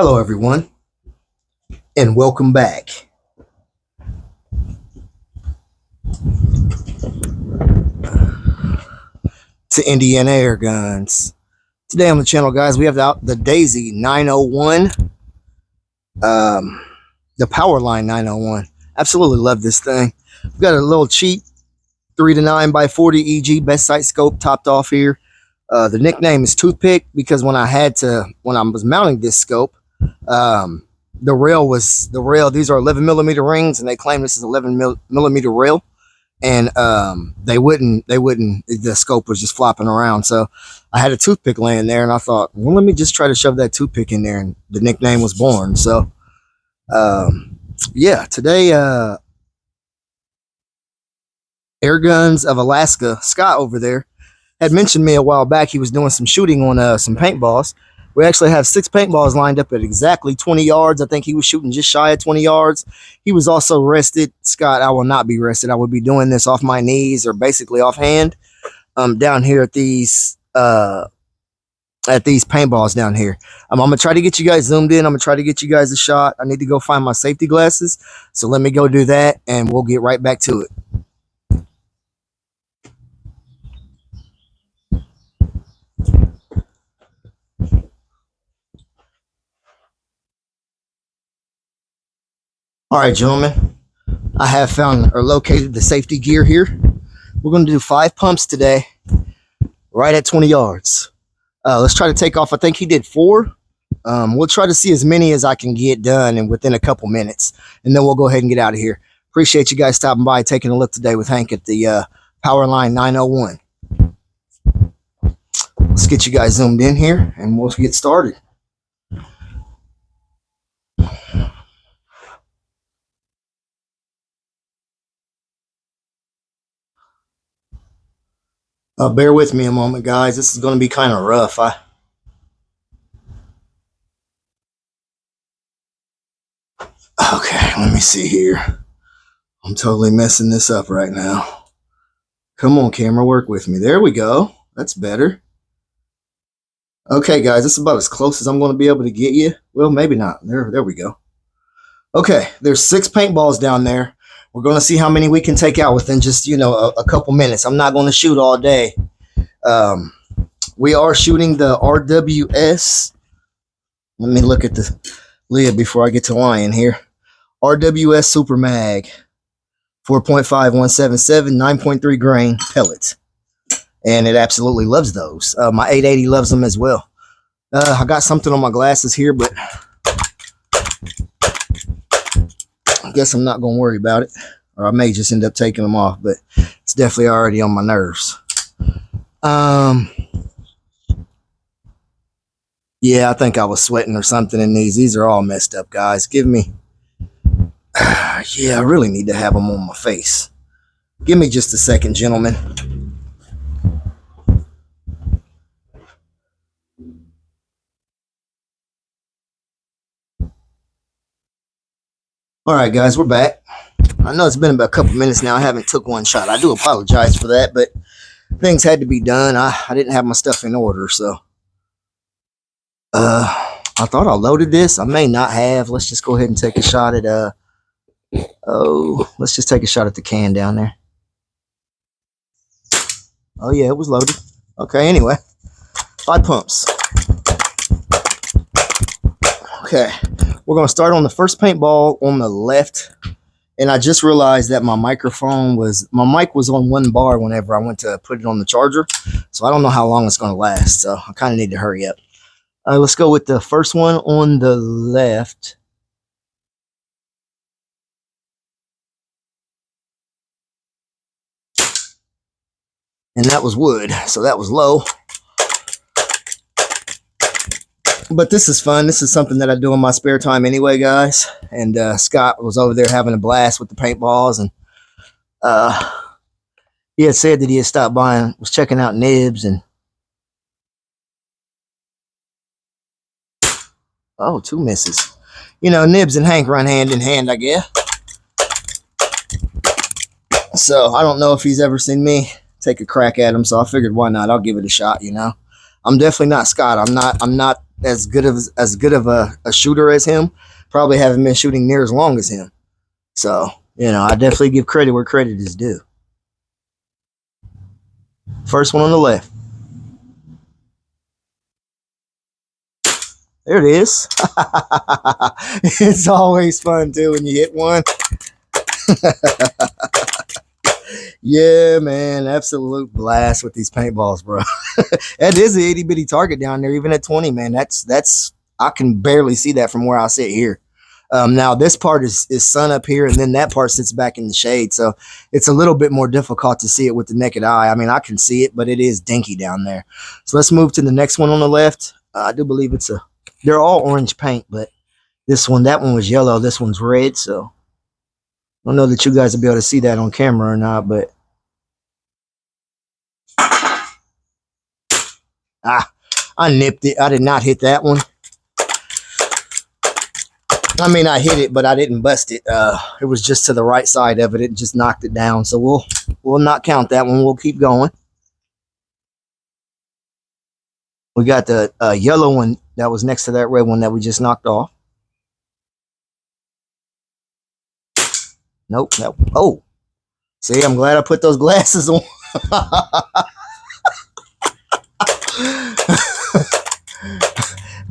Hello, everyone, and welcome back to Indiana Airguns. Today on the channel, guys, we have the Dasiy 901, the Powerline 901. Absolutely love this thing. We've got a little cheap 3 to 9 by 40 EG best sight scope topped off here. The nickname is Toothpick because when I was mounting this scope, the rail. These are 11 millimeter rings, and they claim this is 11 millimeter rail. And the scope was just flopping around. So I had a toothpick laying there, and I thought, well, let me just try to shove that toothpick in there, and the nickname was born. So yeah, today Airguns of Alaska, Scott over there, had mentioned me a while back. He was doing some shooting on some paintballs. We actually have 6 paintballs lined up at exactly 20 yards. I think he was shooting just shy of 20 yards. He was also rested. Scott, I will not be rested. I will be doing this off my knees or basically offhand down here at these paintballs down here. I'm going to try to get you guys zoomed in. I'm going to try to get you guys a shot. I need to go find my safety glasses. So let me go do that, and we'll get right back to it. All right, gentlemen, I have found or located the safety gear here. We're going to do 5 pumps today, right at 20 yards. Let's try to take off. I think he did 4. We'll try to see as many as I can get done and within a couple minutes, and then we'll go ahead and get out of here. Appreciate you guys stopping by, taking a look today with Hank at the Powerline 901. Let's get you guys zoomed in here, and we'll get started. Bear with me a moment, guys. This is going to be kind of rough. Okay, let me see here. I'm totally messing this up right now. Come on, camera, work with me. There we go. That's better. Okay, guys, this is about as close as I'm going to be able to get you. Well, maybe not. There we go. Okay, there's 6 paintballs down there. We're going to see how many we can take out within just, a couple minutes. I'm not going to shoot all day. We are shooting the RWS. Let me look at the lid before I get to lying here. RWS Super Mag 4.5 177 9.3 grain pellets. And it absolutely loves those. My 880 loves them as well. I got something on my glasses here, but I guess I'm not going to worry about it, or I may just end up taking them off, but it's definitely already on my nerves. Yeah, I think I was sweating or something in these. These are all messed up, guys. Give me, yeah, I really need to have them on my face. Give me just a second, gentlemen. All right, guys, we're back. I know it's been about a couple minutes now. I haven't took one shot. I do apologize for that, but things had to be done. I didn't have my stuff in order, so I thought I loaded this. I may not have. Let's just go ahead and take a shot at let's just take a shot at the can down there. Oh yeah, it was loaded. Okay, anyway, 5 pumps. Okay, we're going to start on the first paintball on the left. And I just realized that my mic was on 1 bar whenever I went to put it on the charger. So I don't know how long it's going to last. So I kind of need to hurry up. Let's go with the first one on the left. And that was wood, so that was low. But this is fun. This is something that I do in my spare time anyway, guys. And Scott was over there having a blast with the paintballs. And he had said that he had stopped by and was checking out nibs. And oh, 2 misses. Nibs and Hank run hand in hand, I guess. So I don't know if he's ever seen me take a crack at him. So I figured, why not? I'll give it a shot, I'm definitely not Scott. I'm not as good of a shooter as him. Probably haven't been shooting near as long as him. So, I definitely give credit where credit is due. First one on the left. There it is. It's always fun too when you hit one. Yeah, man, absolute blast with these paintballs, bro. That is an itty bitty target down there, even at 20, man. That's I can barely see that from where I sit here. Now this part is sun up here, and then that part sits back in the shade, so it's a little bit more difficult to see it with the naked eye. I mean, I can see it, but it is dinky down there. So let's move to the next one on the left. I do believe they're all orange paint, but that one was yellow, this one's red, so I don't know that you guys will be able to see that on camera or not, but I nipped it. I did not hit that one. I mean, I hit it, but I didn't bust it. It was just to the right side of it. It just knocked it down. So we'll not count that one. We'll keep going. We got the yellow one that was next to that red one that we just knocked off. Nope. Oh, see, I'm glad I put those glasses on.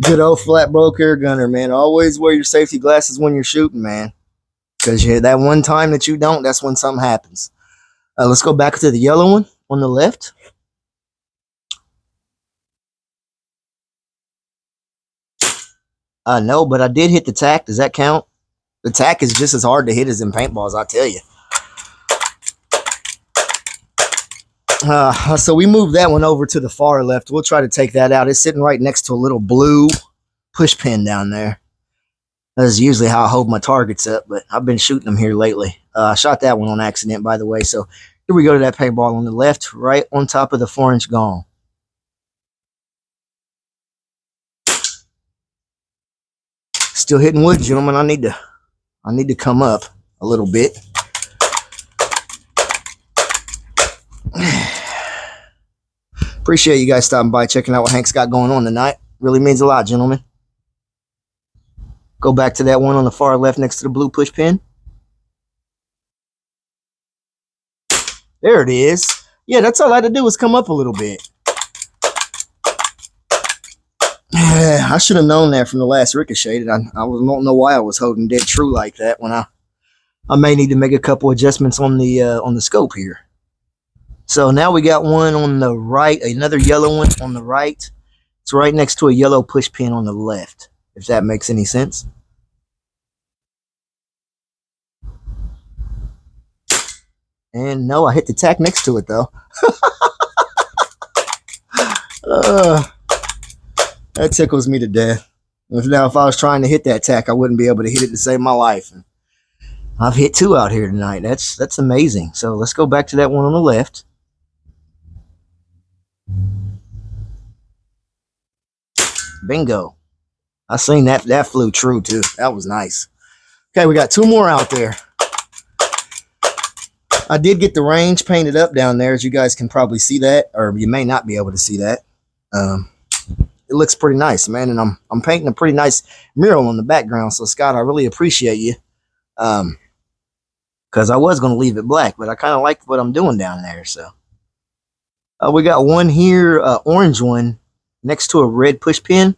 Good old flat broke air gunner, man. Always wear your safety glasses when you're shooting, man. Because that one time that you don't, that's when something happens. Let's go back to the yellow one on the left. No, but I did hit the tack. Does that count? The tack is just as hard to hit as in paintballs, I tell you. So we moved that one over to the far left. We'll try to take that out. It's sitting right next to a little blue push pin down there. That's usually how I hold my targets up, but I've been shooting them here lately. I shot that one on accident, by the way. So here we go to that paintball on the left, right on top of the 4-inch gong. Still hitting wood, gentlemen. I need to come up a little bit. Appreciate you guys stopping by, checking out what Hank's got going on tonight. Really means a lot, gentlemen. Go back to that one on the far left next to the blue push pin. There it is. Yeah, that's all I had to do was come up a little bit. I should have known that from the last ricochet. I don't know why I was holding dead true like that when I may need to make a couple adjustments on the scope here. So now we got one on the right, another yellow one on the right. It's right next to a yellow push pin on the left, if that makes any sense. And no, I hit the tack next to it though. That tickles me to death. If I was trying to hit that tack, I wouldn't be able to hit it to save my life. And I've hit 2 out here tonight. That's amazing. So let's go back to that one on the left. Bingo. I seen that flew true too. That was nice. Okay, we got 2 more out there. I did get the range painted up down there, as you guys can probably see that, or you may not be able to see that. It looks pretty nice, man, and I'm painting a pretty nice mural on the background. So Scott, I really appreciate you, because I was going to leave it black, but I kind of like what I'm doing down there. So we got one here, orange one, next to a red push pin.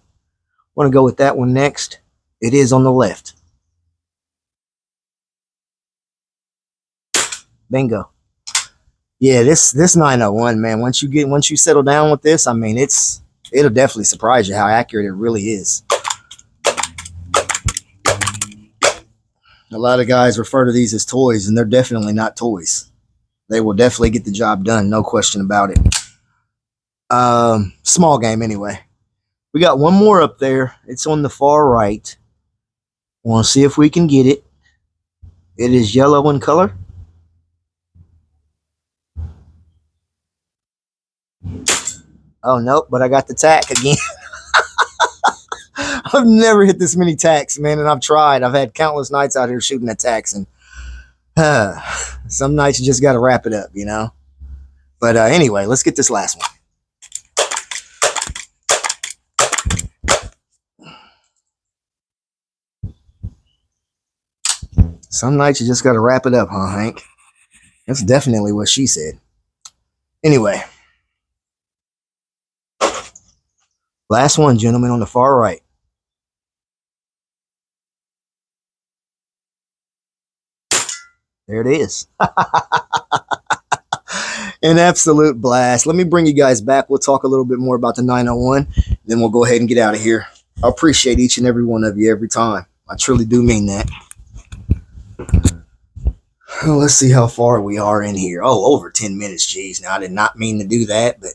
Want to go with that one next. It is on the left. Bingo. Yeah, this 901, man. Once you settle down with this, I mean, it'll definitely surprise you how accurate it really is. A lot of guys refer to these as toys, and they're definitely not toys. They will definitely get the job done, no question about it. Small game anyway. We got one more up there. It's on the far right. Want to see if we can get it. It is yellow in color. Oh, nope, but I got the tack again. I've never hit this many tacks, man, and I've tried. I've had countless nights out here shooting at tacks, and some nights you just got to wrap it up, you know? But anyway, let's get this last one. Some nights you just got to wrap it up, huh, Hank? That's definitely what she said. Anyway, last one, gentlemen, on the far right. There it is. An absolute blast. Let me bring you guys back. We'll talk a little bit more about the 901. Then we'll go ahead and get out of here. I appreciate each and every one of you every time. I truly do mean that. Well, let's see how far we are in here. Oh, over 10 minutes. Geez, now I did not mean to do that, but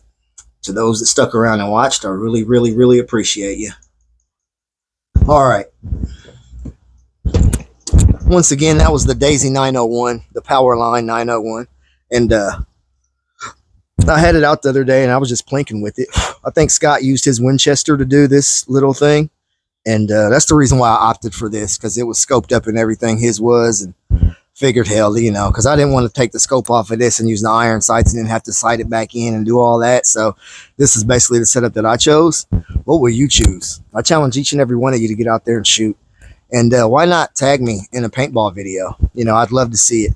to those that stuck around and watched, I really, really, really appreciate you. All right. Once again, that was the Dasiy 901, the Powerline 901. And I had it out the other day, and I was just plinking with it. I think Scott used his Winchester to do this little thing. And that's the reason why I opted for this, because it was scoped up and everything his was. And figured, hell, you know, because I didn't want to take the scope off of this and use the iron sights and then have to sight it back in and do all that. So this is basically the setup that I chose. What will you choose? I challenge each and every one of you to get out there and shoot. And why not tag me in a paintball video? You know, I'd love to see it.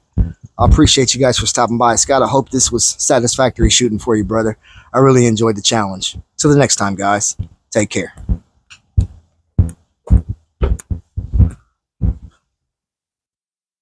I appreciate you guys for stopping by. Scott, I hope this was satisfactory shooting for you, brother. I really enjoyed the challenge. Till the next time, guys. Take care.